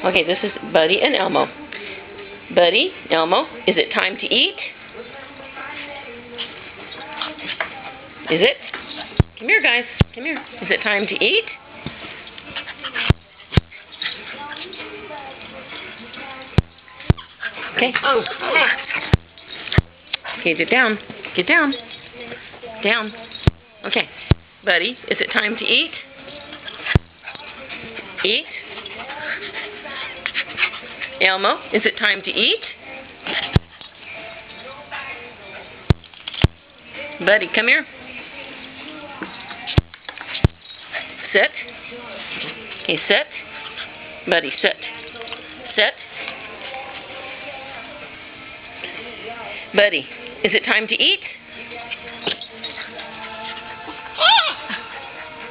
Okay, this is Buddy and Elmo. Buddy, Elmo, is it time to eat? Is it? Come here, guys. Come here. Is it time to eat? Okay. Okay, get down. Get down. Down. Okay. Buddy, is it time to eat? Eat? Elmo, is it time to eat? Buddy, come here. Sit. Okay, sit. Buddy, sit. Sit. Buddy, is it time to eat?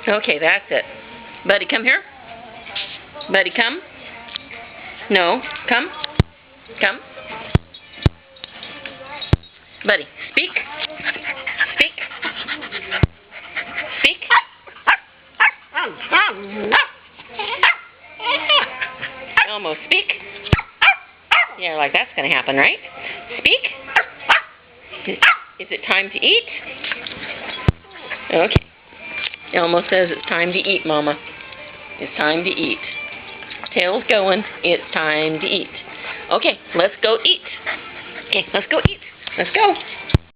Okay, that's it. Buddy, come here. Buddy, come. No, come. Come. Buddy, speak. Speak. Speak. Elmo, speak. Yeah, like that's going to happen, right? Speak. Is it time to eat? Okay. Elmo says it's time to eat, Mama. It's time to eat. Tail's going. It's time to eat. Okay, let's go eat. Okay, let's go eat. Let's go.